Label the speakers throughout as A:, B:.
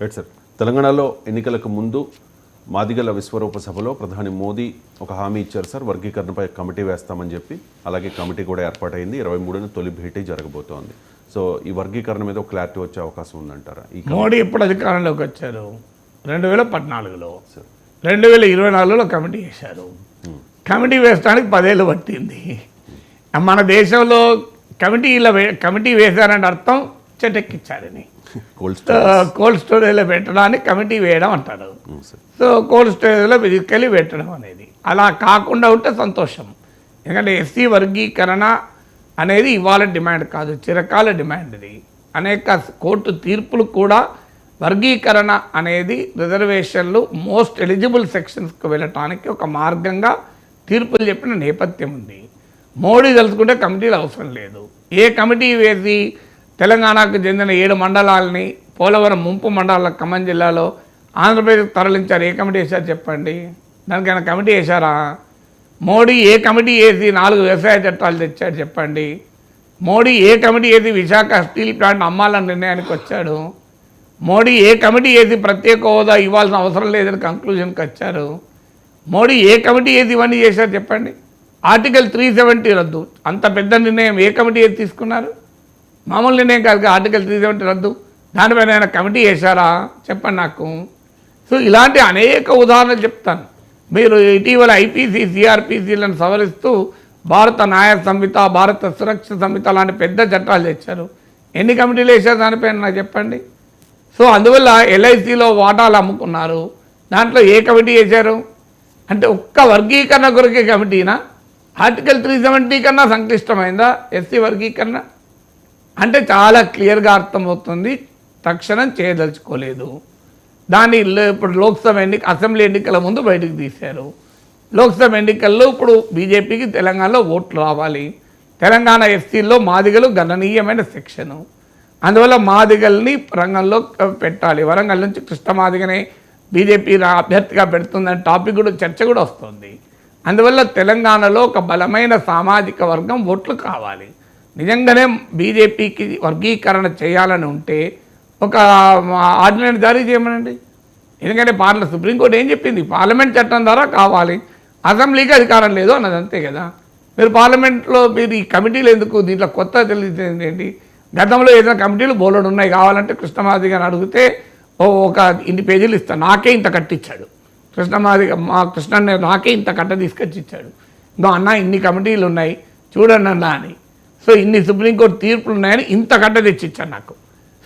A: Right sir. తెలంగాణలో ఎన్నికలకు ముందు మాదిగల విశ్వరూప సభలో ప్రధాని మోదీ ఒక హామీ ఇచ్చారు సార్, వర్గీకరణపై కమిటీ వేస్తామని చెప్పి. అలాగే కమిటీ కూడా ఏర్పాటైంది. 23న తొలి భేటీ జరగబోతోంది. సో ఈ వర్గీకరణ మీద ఒక క్లారిటీ వచ్చే అవకాశం ఉందంటారా?
B: మోడీ ఎప్పుడు అధికారంలోకి వచ్చారు? 2014లో. 2024లో కమిటీ వేశారు. కమిటీ వేయడానికి 10 ఏళ్ళు పట్టింది. మన దేశంలో కమిటీ వేశారని అర్థం చెట్టెక్కించారని. కోల్డ్ స్టోరేజ్లో పెట్టడానికి కమిటీ వేయడం అంటారు. సో కోల్డ్ స్టోరేజ్లో తీసుకెళ్ళి పెట్టడం అనేది అలా కాకుండా ఉంటే సంతోషం. ఎందుకంటే ఎస్సీ వర్గీకరణ అనేది ఇవాళ డిమాండ్ కాదు, చిరకాల డిమాండ్. ఇది అనేక కోర్టు తీర్పులు కూడా వర్గీకరణ అనేది రిజర్వేషన్లు మోస్ట్ ఎలిజిబుల్ సెక్షన్స్కి వెళ్ళటానికి ఒక మార్గంగా తీర్పులు చెప్పిన నేపథ్యం ఉంది. మోడీ తెలుసుకుంటే కమిటీలు అవసరం లేదు. ఏ కమిటీ వేసి తెలంగాణకు చెందిన 7 మండలాలని పోలవరం ముంపు మండలాల ఖమ్మం జిల్లాలో ఆంధ్రప్రదేశ్ తరలించారు. ఏ కమిటీ వేశారు చెప్పండి? దానికైనా కమిటీ వేశారా? మోడీ ఏ కమిటీ వేసి 4 వ్యవసాయ చట్టాలు తెచ్చాడు చెప్పండి? మోడీ ఏ కమిటీ వేసి విశాఖ స్టీల్ ప్లాంట్ అమ్మాలన్న నిర్ణయానికి వచ్చాడు? మోడీ ఏ కమిటీ వేసి ప్రత్యేక హోదా ఇవ్వాల్సిన అవసరం లేదని కంక్లూజన్కి వచ్చారు? మోడీ ఏ కమిటీ వేసి ఇవన్నీ చేశారు చెప్పండి? ఆర్టికల్ 370 రద్దు, అంత పెద్ద నిర్ణయం ఏ కమిటీ వేసి తీసుకున్నారు? మామూలు నిర్ణయం కాదు. ఆర్టికల్ 370 రద్దు, దానిపైన ఆయన కమిటీ వేశారా చెప్పండి నాకు. సో ఇలాంటి అనేక ఉదాహరణలు చెప్తాను. మీరు ఇటీవల ఐపీసీ సిఆర్పిసిలను సవరిస్తూ భారత న్యాయ సంహిత, భారత సురక్ష సంహిత లాంటి పెద్ద చట్టాలు తెచ్చారు. ఎన్ని కమిటీలు వేశారు దానిపైన నాకు చెప్పండి. సో అందువల్ల ఎల్ఐసిలో వాటాలు అమ్ముకున్నారు, దాంట్లో ఏ కమిటీ వేశారు? అంటే ఒక్క వర్గీకరణ కొరకే కమిటీనా? ఆర్టికల్ 370 కన్నా సంక్లిష్టమైందా ఎస్సీ వర్గీకరణ? అంటే చాలా క్లియర్గా అర్థమవుతుంది, తక్షణం చేయదలుచుకోలేదు. దాన్ని ఇప్పుడు లోక్సభ అసెంబ్లీ ఎన్నికల ముందు బయటకు తీశారు. లోక్సభ ఎన్నికల్లో ఇప్పుడు బీజేపీకి తెలంగాణలో ఓట్లు రావాలి. తెలంగాణ ఎస్సీల్లో మాదిగలు గణనీయమైన సెక్షను. అందువల్ల మాదిగల్ని రంగంలో పెట్టాలి. వరంగల్ నుంచి కృష్ణ మాదిగనే బీజేపీ అభ్యర్థిగా పెడుతుందని టాపిక్ కూడా చర్చ కూడా వస్తుంది. అందువల్ల తెలంగాణలో ఒక బలమైన సామాజిక వర్గం ఓట్లు కావాలి. నిజంగానే బీజేపీకి వర్గీకరణ చేయాలని ఉంటే ఒక ఆర్డినెన్స్ జారీ చేయమనండి. ఎందుకంటే సుప్రీంకోర్టు ఏం చెప్పింది? పార్లమెంట్ చట్టం ద్వారా కావాలి, అసెంబ్లీకి అధికారం లేదు అన్నది, అంతే కదా. మీరు పార్లమెంట్లో మీరు ఈ కమిటీలు ఎందుకు? దీంట్లో కొత్త తెలియజేది ఏంటి? గతంలో ఏదైనా కమిటీలు బోలెడు ఉన్నాయి, కావాలంటే కృష్ణమాది గారిని అడిగితే ఒక ఇన్ని పేజీలు ఇస్తాను, నాకే ఇంత కట్టించాడు కృష్ణమాది, మా కృష్ణ నాకే ఇంత కట్ట తీసుకొచ్చి ఇచ్చాడు. ఇంకా అన్న ఇన్ని కమిటీలు ఉన్నాయి చూడండి అన్న అని. సో ఇన్ని సుప్రీంకోర్టు తీర్పులు ఉన్నాయని ఇంత కట్ట తెచ్చిచ్చాడు నాకు.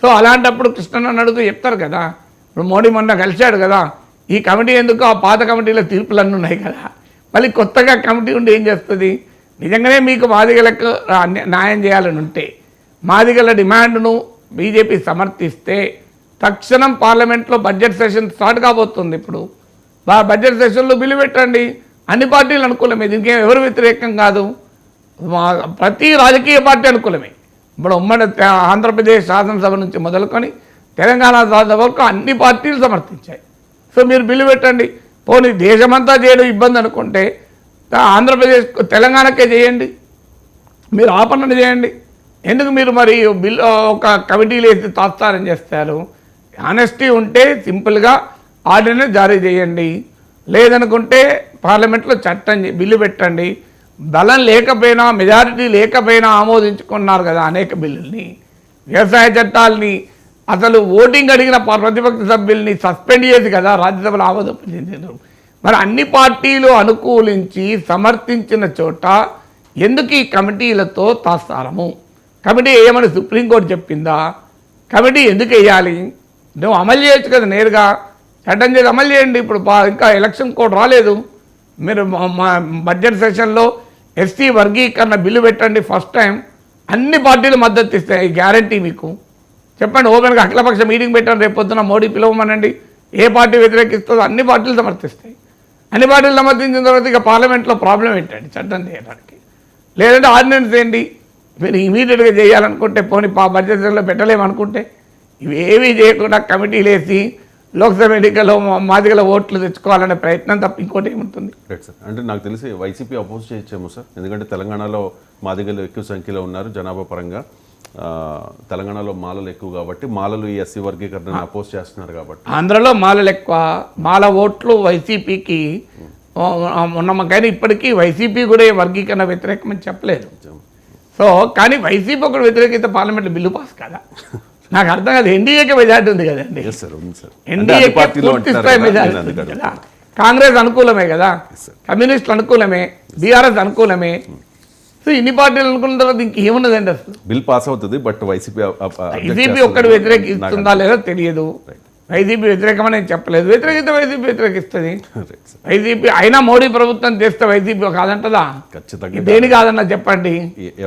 B: సో అలాంటప్పుడు కృష్ణని అడుగుతూ చెప్తారు కదా. ఇప్పుడు మోడీ మొన్న కలిశాడు కదా, ఈ కమిటీ ఎందుకు? ఆ పాత కమిటీలో తీర్పులన్నీ ఉన్నాయి కదా, మళ్ళీ కొత్తగా కమిటీ ఉండి ఏం చేస్తుంది? నిజంగానే మీకు మాదిగలకు న్యాయం చేయాలని ఉంటే, మాదిగల డిమాండ్ను బీజేపీ సమర్థిస్తే తక్షణం పార్లమెంట్లో బడ్జెట్ సెషన్ స్టార్ట్ కాబోతుంది. ఇప్పుడు బడ్జెట్ సెషన్లో బిల్లు పెట్టండి. అన్ని పార్టీలు అనుకూలమే, దీనికి ఎవరు వ్యతిరేకం కాదు. ప్రతి రాజకీయ పార్టీ అనుకూలమే. ఇప్పుడు ఉమ్మడి ఆంధ్రప్రదేశ్ శాసనసభ నుంచి మొదలుకొని తెలంగాణ శాసనసభ వరకు అన్ని పార్టీలు సమర్థించాయి. సో మీరు బిల్లు పెట్టండి. పోనీ దేశమంతా చేయడం ఇబ్బంది అనుకుంటే ఆంధ్రప్రదేశ్ తెలంగాణకే చేయండి, మీరు ఆపణ చేయండి. ఎందుకు మీరు మరి బిల్లు ఒక కమిటీలు వేసి తాత్సారం చేస్తారు? ఆనెస్టీ ఉంటే సింపుల్గా ఆర్డినెన్స్ జారీ చేయండి, లేదనుకుంటే పార్లమెంట్లో బిల్లు పెట్టండి. బలం లేకపోయినా, మెజారిటీ లేకపోయినా ఆమోదించుకున్నారు కదా అనేక బిల్లుల్ని. వ్యవసాయ చట్టాలని అసలు ఓటింగ్ అడిగిన ప్రతిపక్ష సభ్యుల్ని సస్పెండ్ చేసి కదా రాజ్యసభలో ఆమోదించారు. మరి అన్ని పార్టీలు అనుకూలించి సమర్థించిన చోట ఎందుకు ఈ కమిటీలతో తాత్సారము? కమిటీ వేయమని సుప్రీంకోర్టు చెప్పిందా? కమిటీ ఎందుకు వేయాలి? నువ్వు అమలు చేయొచ్చు కదా, నేరుగా చట్టం చేసి అమలు చేయండి. ఇప్పుడు ఇంకా ఎలక్షన్ కోడ్ రాలేదు. మీరు బడ్జెట్ సెషన్లో ఎస్సీ వర్గీకరణ బిల్లు పెట్టండి. ఫస్ట్ టైం అన్ని పార్టీలు మద్దతు ఇస్తాయి, గ్యారంటీ మీకు. చెప్పండి, ఓపెన్గా అఖిలపక్ష మీటింగ్ పెట్టండి, రేపు పొద్దున మోడీ పిలవమనండి. ఏ పార్టీ వ్యతిరేకిస్తుందో అన్ని పార్టీలు సమర్థిస్తాయి. అన్ని పార్టీలు సమర్థించిన తర్వాత ఇక పార్లమెంట్లో ప్రాబ్లం ఏంటండి చట్టం చేయడానికి? లేదంటే ఆర్డినెన్స్ ఏంటి? మీరు ఇమీడియట్గా చేయాలనుకుంటే, పోనీ బడ్జెట్ సెషన్లో పెట్టలేమనుకుంటే, ఇవేమీ చేయకుండా కమిటీలు వేసి లోక్సభ ఎన్నికల్లో మాదిగల ఓట్లు తెచ్చుకోవాలనే ప్రయత్నం తప్ప ఇంకోటి ఏముంటుంది?
A: Right sir. అంటే నాకు తెలిసి వైసీపీ అపోజ్ చేయొచ్చేమో సార్, ఎందుకంటే తెలంగాణలో మాదిగలు ఎక్కువ సంఖ్యలో ఉన్నారు జనాభా పరంగా. తెలంగాణలో మాలలు ఎక్కువ కాబట్టి మాలలు ఈ ఎస్సీ వర్గీకరణను అపోజ్ చేస్తున్నారు కాబట్టి
B: ఆంధ్రలో మాలలు ఎక్కువ, మాల ఓట్లు వైసీపీకి ఉన్నాము, కానీ ఇప్పటికీ వైసీపీ కూడా ఈ వర్గీకరణ వ్యతిరేకమని చెప్పలేదు. సో కానీ వైసీపీ ఒకటి వ్యతిరేకిత పార్లమెంట్లో బిల్లు పాస్ కదా, నాకు అర్థం కాదు. ఎన్డీఏకి మెజార్టీ ఉంది కదండి,
A: ఎస్ సార్ ఉంది సార్.
B: ఎన్డీఏకి పూర్తి స్థాయి మెజార్టీ ఉంది కదా. కాంగ్రెస్ అనుకూలమే కదా, కమ్యూనిస్టులు అనుకూలమే, బీఆర్ఎస్ అనుకూలమే. సో ఇన్ని పార్టీలు అనుకున్న తర్వాత ఇంకేమున్నదండి అసలు.
A: బిల్ పాస్ అవుతుంది, బట్ వైసీపీ
B: వైసీపీ ఒక్కటి వ్యతిరేకిస్తుందా లేదో తెలియదు. వైసీపీ వ్యతిరేకమని నేను చెప్పలేదు, వ్యతిరేకిస్తే వైసీపీ వ్యతిరేకిస్తుంది. వైసీపీ అయినా మోడీ ప్రభుత్వం చేస్తే వైసీపీ కాదంటదా?
A: ఖచ్చితంగా
B: దేని కాదన్నా చెప్పండి.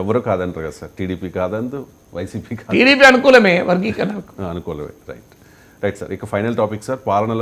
A: ఎవరు కాదంటారు కదా సార్, టీడీపీ కాదందు, వైసీపీ
B: టీడీపీ అనుకూలమే వర్గీకరణ
A: అనుకూలమే. Right right sir. ఇక ఫైనల్ టాపిక్ సార్, పాలనలో